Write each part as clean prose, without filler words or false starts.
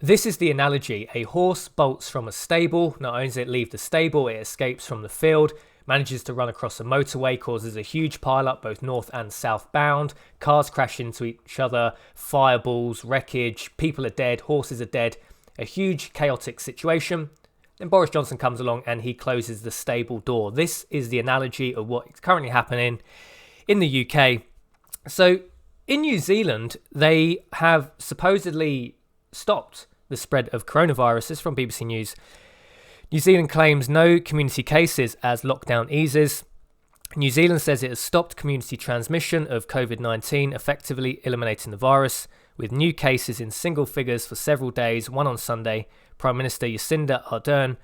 This is the analogy. A horse bolts from a stable. Not only does it leave the stable, it escapes from the field, manages to run across a motorway, causes a huge pile-up both north and southbound. Cars crash into each other, fireballs, wreckage, people are dead, horses are dead. A huge chaotic situation. Then Boris Johnson comes along and he closes the stable door. This is the analogy of what is currently happening in the UK. So in New Zealand, they have supposedly stopped the spread of coronavirus. This is from BBC News. New Zealand claims no community cases as lockdown eases. New Zealand says it has stopped community transmission of COVID-19, effectively eliminating the virus, with new cases in single figures for several days, one on Sunday. Prime Minister Jacinda Ardern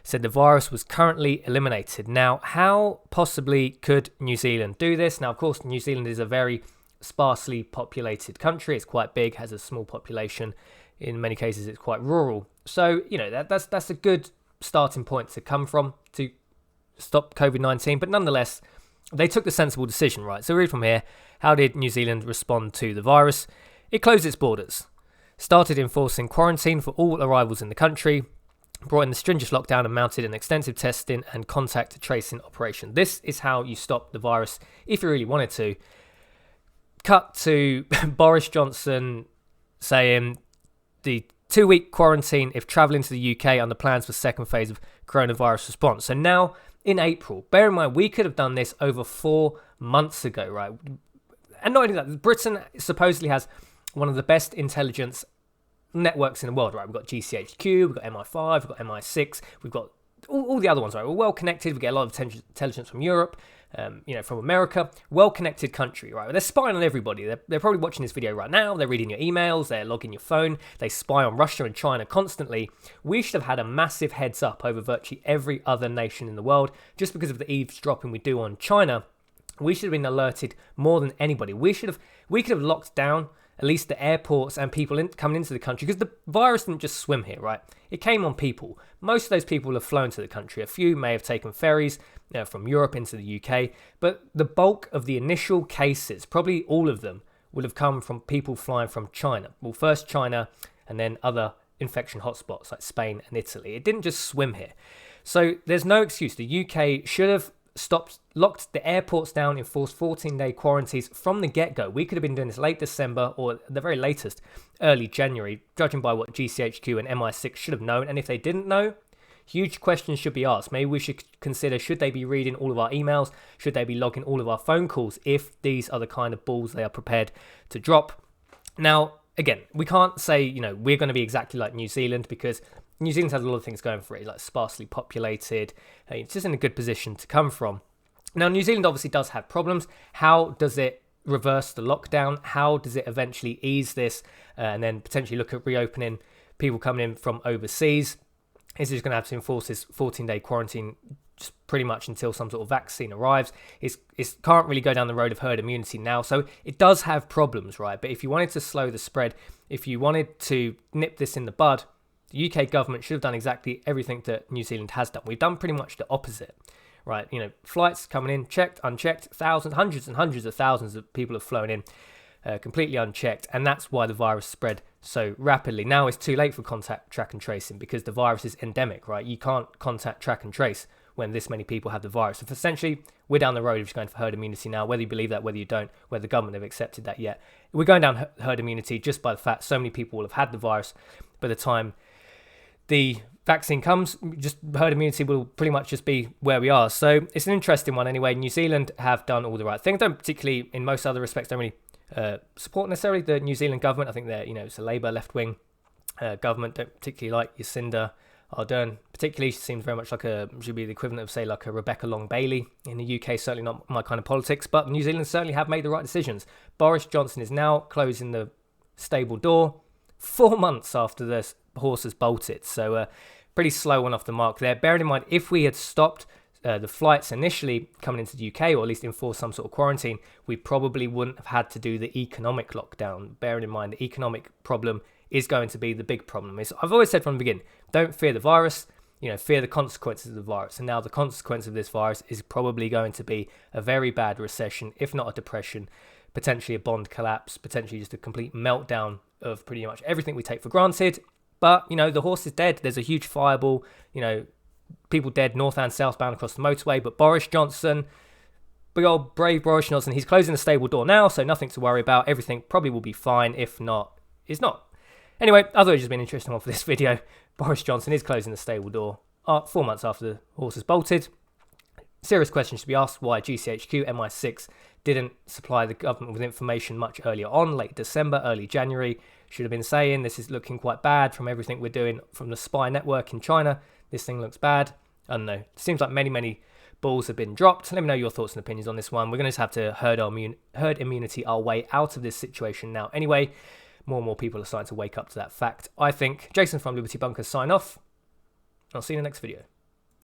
said the virus was currently eliminated. Now, how possibly could New Zealand do this? Now, of course, New Zealand is a very sparsely populated country. It's quite big, has a small population. In many cases, it's quite rural. So, that's a good starting point to come from to stop COVID-19. But nonetheless, they took the sensible decision, right? So read from here. How did New Zealand respond to the virus? It closed its borders, started enforcing quarantine for all arrivals in the country, brought in the stringent lockdown and mounted an extensive testing and contact tracing operation. This is how you stop the virus if you really wanted to. Cut to Boris Johnson saying the 2-week quarantine if travelling to the UK under plans for second phase of coronavirus response. So now in April, bear in mind, we could have done this over 4 months ago, right? And not only that, Britain supposedly has one of the best intelligence networks in the world, right? We've got GCHQ, we've got MI5, we've got MI6, we've got all the other ones, right? We're well connected. We get a lot of intelligence from Europe, from America. Well-connected country, right? They're spying on everybody. They're probably watching this video right now. They're reading your emails. They're logging your phone. They spy on Russia and China constantly. We should have had a massive heads up over virtually every other nation in the world just because of the eavesdropping we do on China. We should have been alerted more than anybody. We could have locked down at least the airports and people coming into the country, because the virus didn't just swim here, right? It came on people. Most of those people have flown to the country. A few may have taken ferries from Europe into the UK, but the bulk of the initial cases, probably all of them, would have come from people flying from China. Well, first China and then other infection hotspots like Spain and Italy. It didn't just swim here. So there's no excuse. The UK should have locked the airports down, enforced 14-day quarantines from the get-go. We could have been doing this late December or at the very latest, early January, judging by what GCHQ and MI6 should have known. And if they didn't know, huge questions should be asked. Maybe we should consider, should they be reading all of our emails? Should they be logging all of our phone calls if these are the kind of balls they are prepared to drop? Now, again, we can't say, we're going to be exactly like New Zealand, because New Zealand has a lot of things going for it, like sparsely populated. It's just in a good position to come from. Now, New Zealand obviously does have problems. How does it reverse the lockdown? How does it eventually ease this and then potentially look at reopening people coming in from overseas? Is it just going to have to enforce this 14-day quarantine just pretty much until some sort of vaccine arrives? It can't really go down the road of herd immunity now. So it does have problems, right? But if you wanted to slow the spread, if you wanted to nip this in the bud, the UK government should have done exactly everything that New Zealand has done. We've done pretty much the opposite, right? Flights coming in, checked, unchecked, hundreds and hundreds of thousands of people have flown in completely unchecked. And that's why the virus spread so rapidly. Now it's too late for contact track and tracing because the virus is endemic, right? You can't contact track and trace when this many people have the virus. So essentially, we're down the road of just going for herd immunity now, whether you believe that, whether you don't, whether the government have accepted that yet. We're going down herd immunity just by the fact so many people will have had the virus by the time the vaccine comes. Just herd immunity will pretty much just be where we are. So it's an interesting one anyway. New Zealand have done all the right things. Don't particularly, in most other respects, don't really support necessarily the New Zealand government. I think they're, it's a Labour left-wing government. Don't particularly like Jacinda Ardern. Particularly, she seems very much like should be the equivalent of, say, like a Rebecca Long Bailey in the UK. Certainly not my kind of politics, but New Zealand certainly have made the right decisions. Boris Johnson is now closing the stable door 4 months after the horse has bolted. So pretty slow one off the mark there. Bearing in mind, if we had stopped the flights initially coming into the UK, or at least enforce some sort of quarantine, we probably wouldn't have had to do the economic lockdown. Bearing in mind, the economic problem is going to be the big problem. I've always said from the beginning, don't fear the virus, fear the consequences of the virus. And now the consequence of this virus is probably going to be a very bad recession, if not a depression, potentially a bond collapse, potentially just a complete meltdown of pretty much everything we take for granted. But, you know, the horse is dead. There's a huge fireball, you know, people dead north and southbound across the motorway. But Boris Johnson, big old brave Boris Johnson, he's closing the stable door now, so nothing to worry about. Everything probably will be fine. If not, it's not. Anyway, I thought it just been an interesting one for this video. Boris Johnson is closing the stable door 4 months after the horse has bolted. Serious question should be asked why GCHQ MI6 didn't supply the government with information much earlier on, late December, early January. Should have been saying this is looking quite bad from everything we're doing from the spy network in China. This thing looks bad. I don't know. It seems like many balls have been dropped. Let me know your thoughts and opinions on this one. We're going to have to herd immunity our way out of this situation now. Anyway, more and more people are starting to wake up to that fact. I think Jason from Liberty Bunker sign off. I'll see you in the next video.